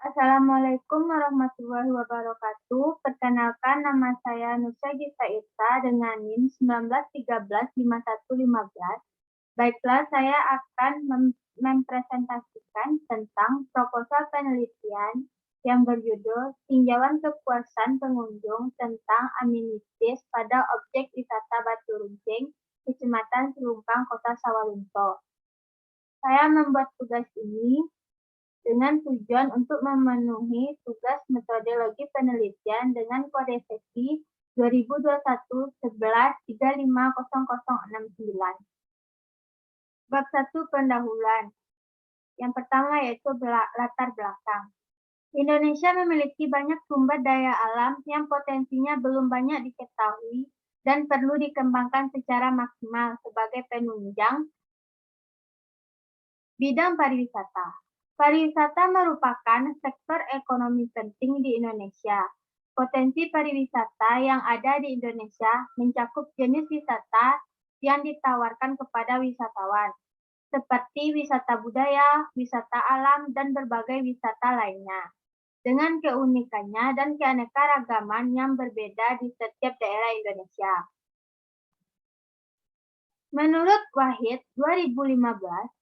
Assalamualaikum warahmatullahi wabarakatuh. Perkenalkan, nama saya Nusa Gita Ita dengan NIM 19135115. Baiklah, saya akan mempresentasikan tentang proposal penelitian yang berjudul Tinjauan Kepuasan Pengunjung tentang Amenities pada Objek Wisata Batu Runcing, Kecamatan Cilungkang, Kota Sawalunto. Saya membuat tugas ini dengan tujuan untuk memenuhi tugas metodologi penelitian dengan kode sesi 2021-11-3500069. Bab 1 pendahuluan. Yang pertama yaitu latar belakang. Indonesia memiliki banyak sumber daya alam yang potensinya belum banyak diketahui dan perlu dikembangkan secara maksimal sebagai penunjang bidang pariwisata. Pariwisata merupakan sektor ekonomi penting di Indonesia. Potensi pariwisata yang ada di Indonesia mencakup jenis wisata yang ditawarkan kepada wisatawan, seperti wisata budaya, wisata alam, dan berbagai wisata lainnya, dengan keunikannya dan keanekaragaman yang berbeda di setiap daerah Indonesia. Menurut Wahid 2015,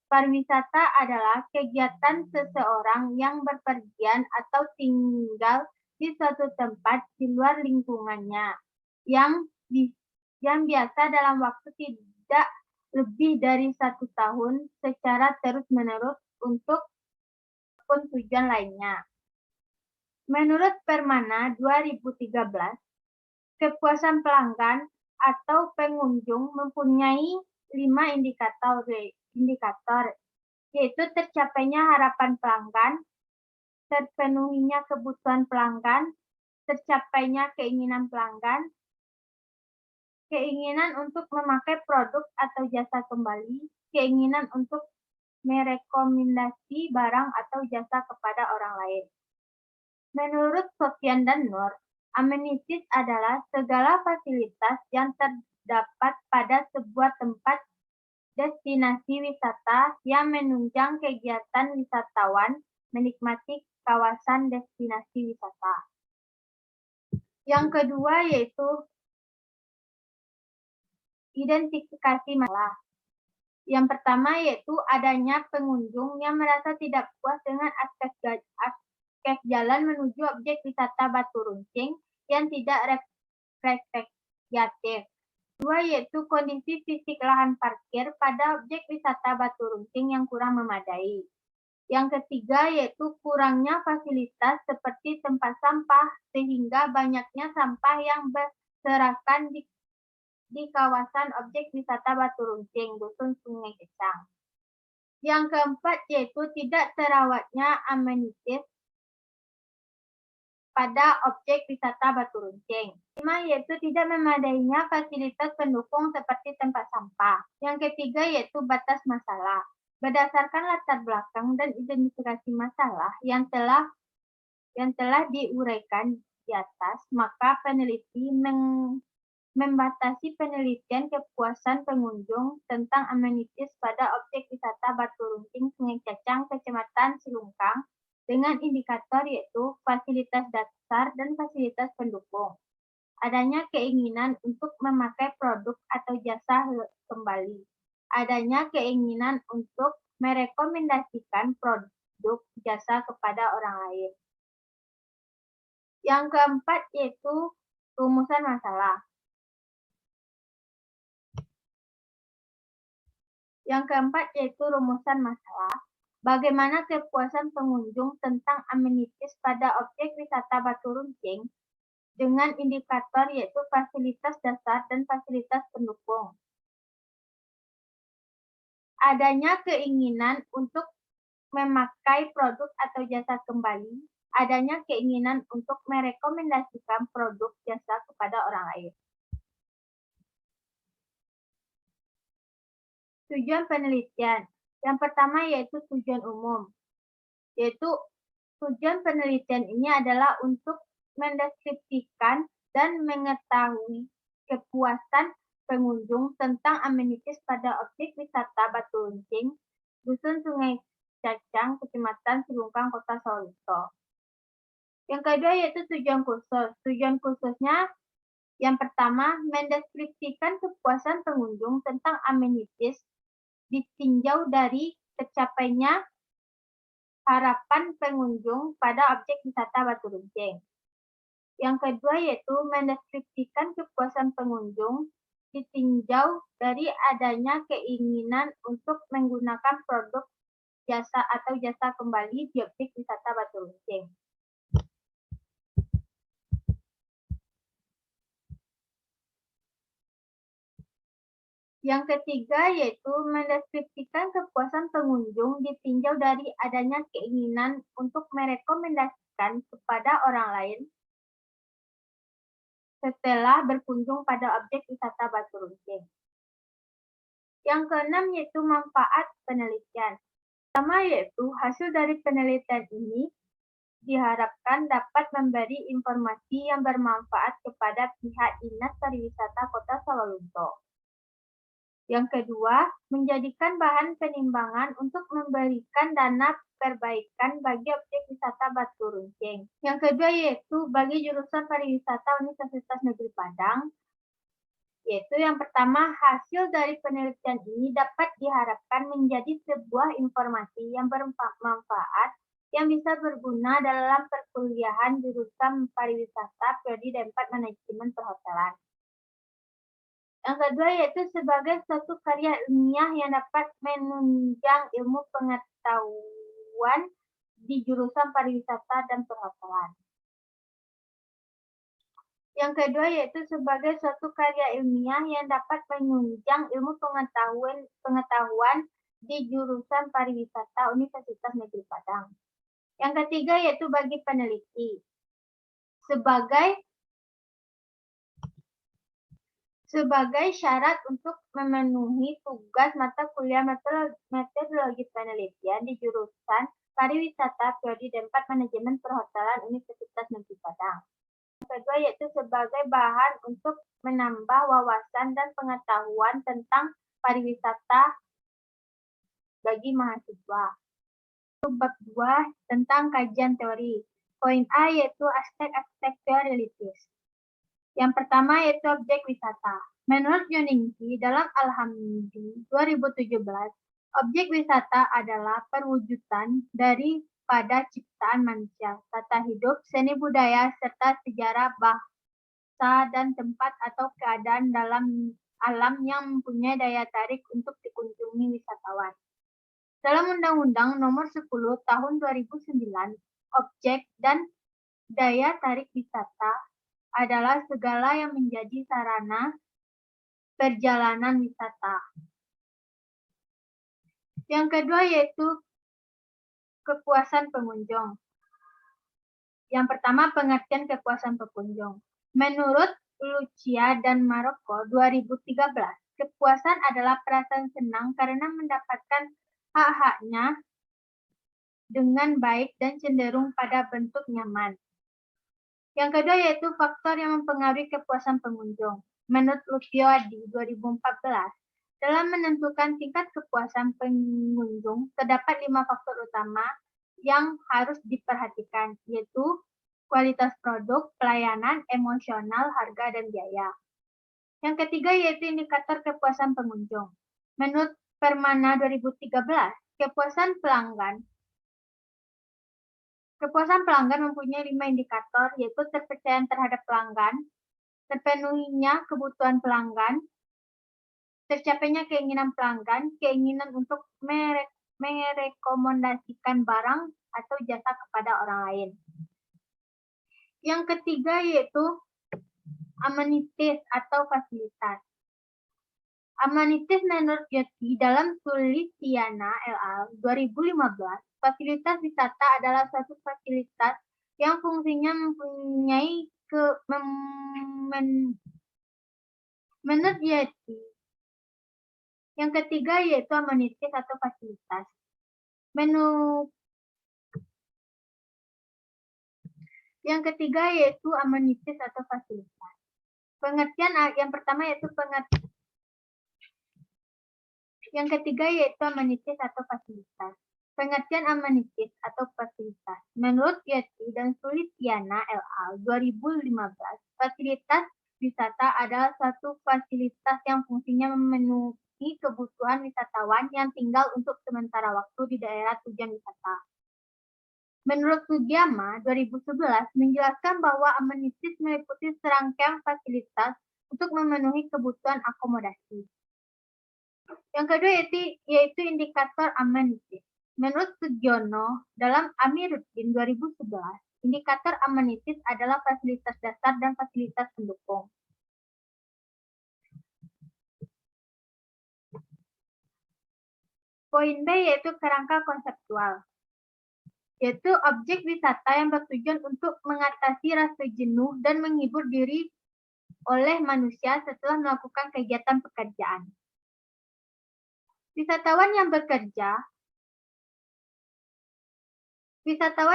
pariwisata adalah kegiatan seseorang yang berpergian atau tinggal di suatu tempat di luar lingkungannya, yang biasa dalam waktu tidak lebih dari 1 tahun secara terus-menerus untuk tujuan lainnya. Menurut Permana 2013, kepuasan pelanggan atau pengunjung mempunyai 5 indikator, yaitu tercapainya harapan pelanggan, terpenuhinya kebutuhan pelanggan, tercapainya keinginan pelanggan, keinginan untuk memakai produk atau jasa kembali, keinginan untuk merekomendasi barang atau jasa kepada orang lain. Menurut Sofyan dan Nur, amenities adalah segala fasilitas yang terdapat pada sebuah tempat destinasi wisata yang menunjang kegiatan wisatawan menikmati kawasan destinasi wisata. Yang kedua yaitu identifikasi masalah. Yang pertama yaitu adanya pengunjung yang merasa tidak puas dengan aspek jalan menuju objek wisata Batu Runcing yang tidak rekreatif. Dua yaitu kondisi fisik lahan parkir pada objek wisata Batu Runcing yang kurang memadai. Yang ketiga yaitu kurangnya fasilitas seperti tempat sampah sehingga banyaknya sampah yang berserakan di kawasan objek wisata Batu Runcing, Dusun Sungai Kecang. Yang keempat yaitu tidak terawatnya amenities pada objek wisata Batu Runcing. 5 yaitu tidak memadainya fasilitas pendukung seperti tempat sampah. Yang ketiga yaitu batas masalah. Berdasarkan latar belakang dan identifikasi masalah yang telah diuraikan di atas, maka peneliti membatasi penelitian kepuasan pengunjung tentang amenities pada objek wisata Batu Runcing Sungai Cacang, Kecamatan Cilungkang, dengan indikator yaitu fasilitas dasar dan fasilitas pendukung. Adanya keinginan untuk memakai produk atau jasa kembali. Adanya keinginan untuk merekomendasikan produk jasa kepada orang lain. Yang keempat yaitu rumusan masalah. Bagaimana kepuasan pengunjung tentang amenities pada objek wisata Batu Runcing dengan indikator yaitu fasilitas dasar dan fasilitas pendukung. Adanya keinginan untuk memakai produk atau jasa kembali, adanya keinginan untuk merekomendasikan produk jasa kepada orang lain. Tujuan penelitian. Yang pertama yaitu tujuan umum. Yaitu tujuan penelitian ini adalah untuk mendeskripsikan dan mengetahui kepuasan pengunjung tentang amenities pada objek wisata Batu Runcing, Dusun Sungai Cacang, Kecamatan Cilungkang, Kota Sawalunto. Yang kedua yaitu tujuan kursus. Tujuan kursusnya yang pertama, mendeskripsikan kepuasan pengunjung tentang amenities ditinjau dari tercapainya harapan pengunjung pada objek wisata Batu Runcing. Yang kedua yaitu mendeskripsikan kepuasan pengunjung ditinjau dari adanya keinginan untuk menggunakan produk, jasa atau jasa kembali di objek wisata Batu Runcing. Yang ketiga yaitu mendeskripsikan kepuasan pengunjung ditinjau dari adanya keinginan untuk merekomendasikan kepada orang lain setelah berkunjung pada objek wisata Batu Runcing. Yang keenam yaitu manfaat penelitian. Pertama yaitu hasil dari penelitian ini diharapkan dapat memberi informasi yang bermanfaat kepada pihak Dinas Pariwisata Kota Sawalunto. Yang kedua, menjadikan bahan penimbangan untuk memberikan dana perbaikan bagi objek wisata Batu Runcing. Yang kedua yaitu bagi jurusan pariwisata Universitas Negeri Padang, yaitu yang pertama, hasil dari penelitian ini dapat diharapkan menjadi sebuah informasi yang bermanfaat yang bisa berguna dalam perkuliahan jurusan pariwisata Prodi D4 Manajemen Perhotelan. Yang kedua yaitu sebagai suatu karya ilmiah yang dapat menunjang ilmu pengetahuan di jurusan pariwisata dan perhotelan. Yang kedua yaitu sebagai suatu karya ilmiah yang dapat menunjang ilmu pengetahuan di jurusan pariwisata Universitas Negeri Padang. Yang ketiga yaitu bagi peneliti sebagai syarat untuk memenuhi tugas mata kuliah metodologi penelitian di jurusan pariwisata Prodi D4 Manajemen Perhotelan Universitas Negeri Padang. Yang kedua yaitu sebagai bahan untuk menambah wawasan dan pengetahuan tentang pariwisata bagi mahasiswa. Bab 2 tentang kajian teori. Poin A yaitu aspek-aspek teoritis. Yang pertama yaitu objek wisata. Menurut Yoningsi dalam Alhamdi 2017, objek wisata adalah perwujudan daripada ciptaan manusia, tata hidup, seni budaya, serta sejarah bahasa dan tempat atau keadaan dalam alam yang mempunyai daya tarik untuk dikunjungi wisatawan. Dalam Undang-Undang Nomor 10 Tahun 2009, objek dan daya tarik wisata adalah segala yang menjadi sarana perjalanan wisata. Yang kedua yaitu kepuasan pengunjung. Yang pertama, pengertian kepuasan pengunjung. Menurut Lucia dan Maroko 2013, kepuasan adalah perasaan senang karena mendapatkan hak-haknya dengan baik dan cenderung pada bentuk nyaman. Yang kedua yaitu faktor yang mempengaruhi kepuasan pengunjung. Menurut Luciadi 2014, dalam menentukan tingkat kepuasan pengunjung, terdapat 5 faktor utama yang harus diperhatikan, yaitu kualitas produk, pelayanan, emosional, harga, dan biaya. Yang ketiga yaitu indikator kepuasan pengunjung. Menurut Permana 2013, kepuasan pelanggan mempunyai 5 indikator, yaitu kepercayaan terhadap pelanggan, terpenuhinya kebutuhan pelanggan, tercapainya keinginan pelanggan, keinginan untuk merekomendasikan barang atau jasa kepada orang lain. Yang ketiga yaitu amenities atau fasilitas. Amenities menurut Yoti dalam Tulisiana LA 2015, fasilitas wisata adalah suatu fasilitas yang fungsinya mempunyai menurut Yoti. Yang ketiga yaitu amenities atau fasilitas. Yang ketiga yaitu amenities atau fasilitas. Pengertian yang pertama yaitu Yang ketiga yaitu amenities atau fasilitas. Pengertian amenities atau fasilitas. Menurut Yeti dan Sulitiana LA 2015, fasilitas wisata adalah suatu fasilitas yang fungsinya memenuhi kebutuhan wisatawan yang tinggal untuk sementara waktu di daerah tujuan wisata. Menurut Sugiyama 2011 menjelaskan bahwa amenities meliputi serangkaian fasilitas untuk memenuhi kebutuhan akomodasi. Yang kedua yaitu indikator amenities. Menurut Sugiono, dalam Amiruddin 2011, indikator amenities adalah fasilitas dasar dan fasilitas pendukung. Poin B yaitu kerangka konseptual, yaitu objek wisata yang bertujuan untuk mengatasi rasa jenuh dan menghibur diri oleh manusia setelah melakukan kegiatan pekerjaan. Wisatawan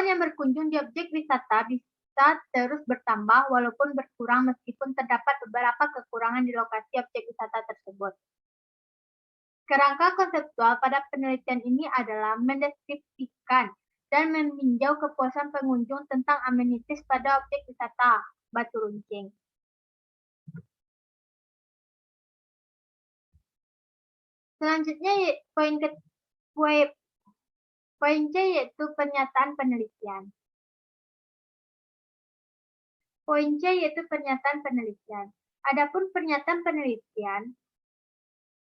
yang berkunjung di objek wisata bisa terus bertambah walaupun berkurang meskipun terdapat beberapa kekurangan di lokasi objek wisata tersebut. Kerangka konseptual pada penelitian ini adalah mendeskripsikan dan meninjau kepuasan pengunjung tentang amenities pada objek wisata Batu Runcing. Selanjutnya poin C yaitu pernyataan penelitian. Poin C yaitu pernyataan penelitian. Adapun pernyataan penelitian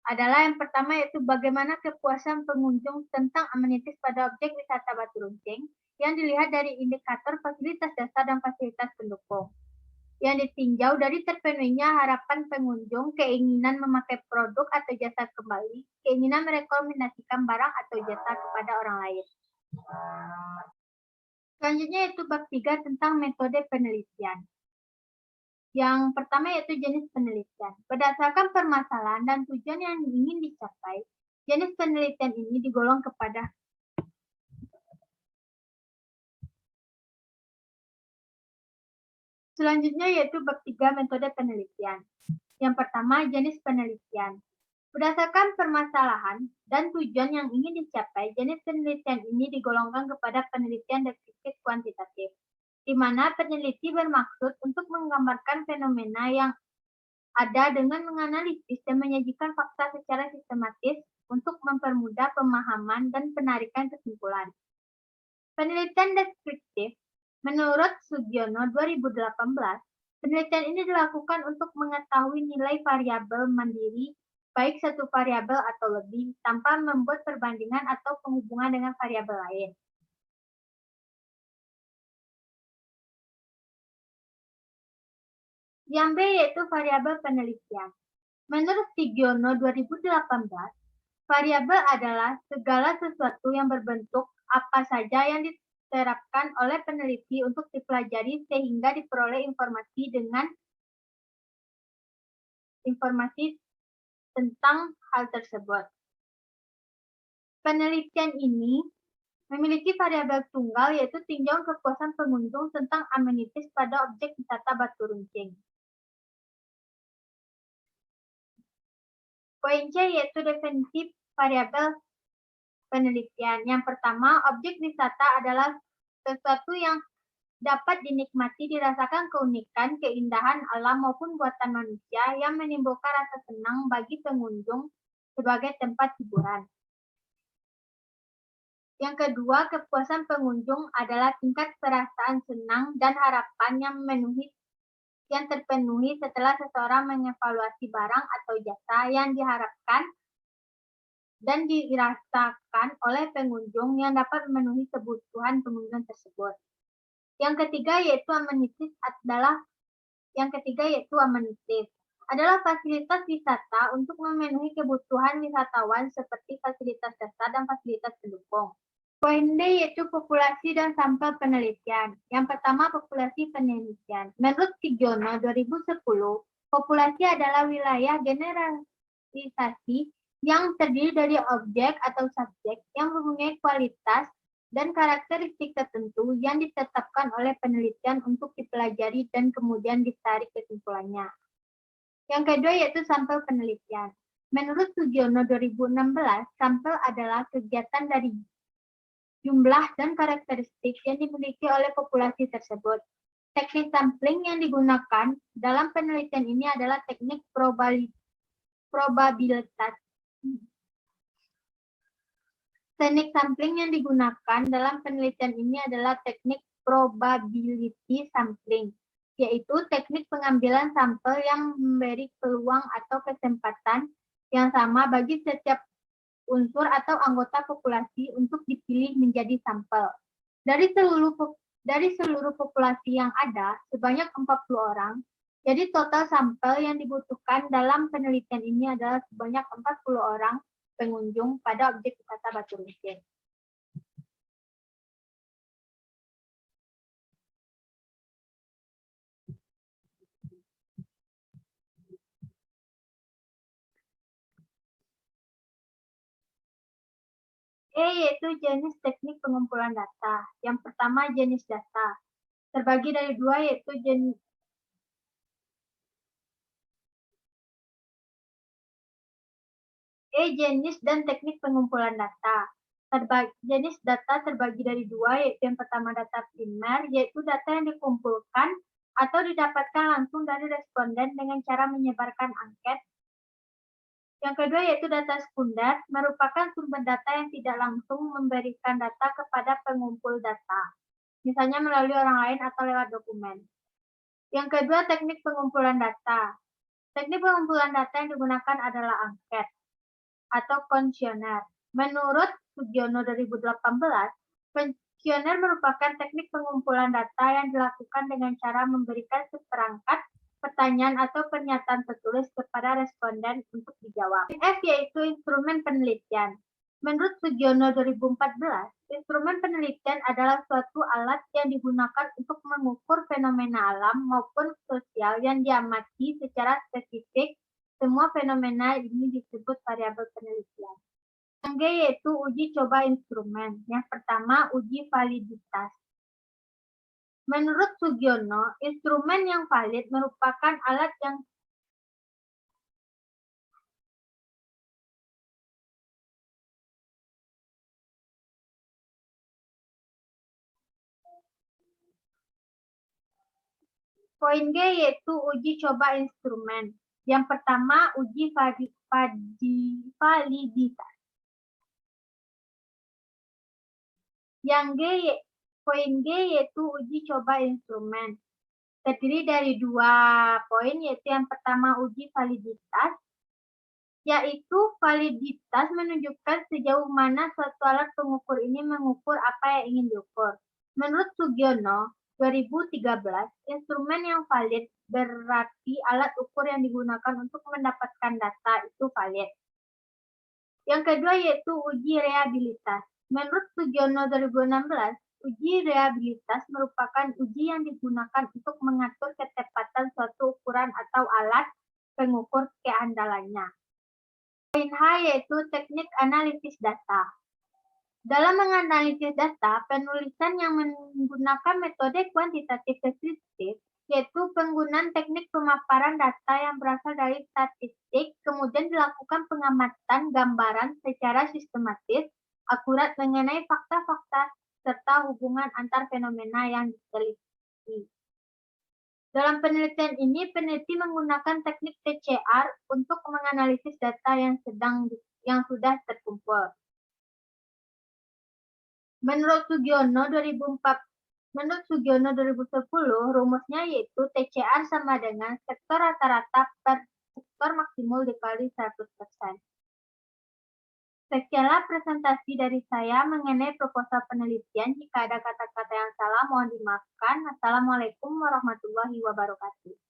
adalah yang pertama yaitu bagaimana kepuasan pengunjung tentang amenities pada objek wisata Batu Runcing yang dilihat dari indikator fasilitas dasar dan fasilitas pendukung. Yang ditinjau dari terpenuhinya harapan pengunjung, keinginan memakai produk atau jasa kembali, keinginan merekomendasikan barang atau jasa kepada orang lain. Selanjutnya yaitu bab 3 tentang metode penelitian. Yang pertama yaitu jenis penelitian. Berdasarkan permasalahan dan tujuan yang ingin dicapai, jenis penelitian ini digolong kepada Selanjutnya yaitu bab 3 metode penelitian. Yang pertama, jenis penelitian. Berdasarkan permasalahan dan tujuan yang ingin dicapai, jenis penelitian ini digolongkan kepada penelitian deskriptif kuantitatif, di mana peneliti bermaksud untuk menggambarkan fenomena yang ada dengan menganalisis dan menyajikan fakta secara sistematis untuk mempermudah pemahaman dan penarikan kesimpulan. Penelitian deskriptif menurut Sugiono 2018, penelitian ini dilakukan untuk mengetahui nilai variabel mandiri, baik satu variabel atau lebih, tanpa membuat perbandingan atau penghubungan dengan variabel lain. Yang B yaitu variabel penelitian. Menurut Sugiono 2018, variabel adalah segala sesuatu yang berbentuk apa saja yang diterapkan oleh peneliti untuk dipelajari sehingga diperoleh informasi tentang hal tersebut. Penelitian ini memiliki variabel tunggal yaitu tinjauan kepuasan pengunjung tentang amenities pada objek wisata Batu Runcing. Poin C yaitu definisi variabel penelitian. Yang pertama, objek wisata adalah sesuatu yang dapat dinikmati, dirasakan keunikan, keindahan alam maupun buatan manusia yang menimbulkan rasa senang bagi pengunjung sebagai tempat hiburan. Yang kedua, kepuasan pengunjung adalah tingkat perasaan senang dan harapan yang terpenuhi setelah seseorang mengevaluasi barang atau jasa yang diharapkan dan dirasakan oleh pengunjung yang dapat memenuhi kebutuhan pengunjung tersebut. Yang ketiga yaitu amenities adalah fasilitas wisata untuk memenuhi kebutuhan wisatawan seperti fasilitas dasar dan fasilitas pendukung. Poin D yaitu populasi dan sampel penelitian. Yang pertama, populasi penelitian. Menurut Sugiono 2010, populasi adalah wilayah generalisasi yang terdiri dari objek atau subjek yang mempunyai kualitas dan karakteristik tertentu yang ditetapkan oleh penelitian untuk dipelajari dan kemudian ditarik kesimpulannya. Yang kedua yaitu sampel penelitian. Menurut Sugiono 2016, sampel adalah kegiatan dari jumlah dan karakteristik yang dimiliki oleh populasi tersebut. Teknik sampling yang digunakan dalam penelitian ini adalah teknik probabilitas. Teknik sampling yang digunakan dalam penelitian ini adalah teknik probability sampling, yaitu teknik pengambilan sampel yang memberi peluang atau kesempatan yang sama bagi setiap unsur atau anggota populasi untuk dipilih menjadi sampel. Dari seluruh populasi yang ada, sebanyak 40 orang, jadi total sampel yang dibutuhkan dalam penelitian ini adalah sebanyak 40 orang pengunjung pada objek wisata Batu Runcing. Yaitu jenis teknik pengumpulan data. Yang pertama, jenis data. Terbagi dari dua, yaitu jenis dan teknik pengumpulan data. Jenis data terbagi dari dua, yaitu yang pertama data primer, yaitu data yang dikumpulkan atau didapatkan langsung dari responden dengan cara menyebarkan angket. Yang kedua yaitu data sekunder, merupakan sumber data yang tidak langsung memberikan data kepada pengumpul data, misalnya melalui orang lain atau lewat dokumen. Yang kedua, teknik pengumpulan data. Teknik pengumpulan data yang digunakan adalah angket atau kuesioner. Menurut Sugiono 2018, kuesioner merupakan teknik pengumpulan data yang dilakukan dengan cara memberikan seperangkat pertanyaan atau pernyataan tertulis kepada responden untuk dijawab. F yaitu instrumen penelitian. Menurut Sugiono 2014, instrumen penelitian adalah suatu alat yang digunakan untuk mengukur fenomena alam maupun sosial yang diamati secara spesifik. Semua fenomena ini disebut variabel penelitian. Yang G yaitu uji coba instrumen. Yang pertama, uji validitas. Menurut Sugiono, instrumen yang valid merupakan alat yang Poin G yaitu uji coba instrumen. Yang pertama, uji validitas. Poin G yaitu uji coba instrumen. Terdiri dari dua poin, yaitu yang pertama uji validitas, yaitu validitas menunjukkan sejauh mana suatu alat pengukur ini mengukur apa yang ingin diukur. Menurut Sugiono 2013, instrumen yang valid berarti alat ukur yang digunakan untuk mendapatkan data itu valid. Yang kedua yaitu uji reabilitas. Menurut Sugiono 2016, uji reabilitas merupakan uji yang digunakan untuk mengatur ketepatan suatu ukuran atau alat pengukur keandalannya. Poin H yaitu teknik analisis data. Dalam menganalisis data, penulisan yang menggunakan metode kuantitatif deskriptif, yaitu penggunaan teknik pemaparan data yang berasal dari statistik, kemudian dilakukan pengamatan gambaran secara sistematis, akurat mengenai fakta-fakta, serta hubungan antar fenomena yang diteliti. Dalam penelitian ini, peneliti menggunakan teknik TCR untuk menganalisis data yang sudah terkumpul. Menurut Sugiono 2010, rumusnya yaitu TCR sama dengan sektor rata-rata per sektor maksimum dikali 100%. Sekianlah presentasi dari saya mengenai proposal penelitian. Jika ada kata-kata yang salah, mohon dimaafkan. Assalamualaikum warahmatullahi wabarakatuh.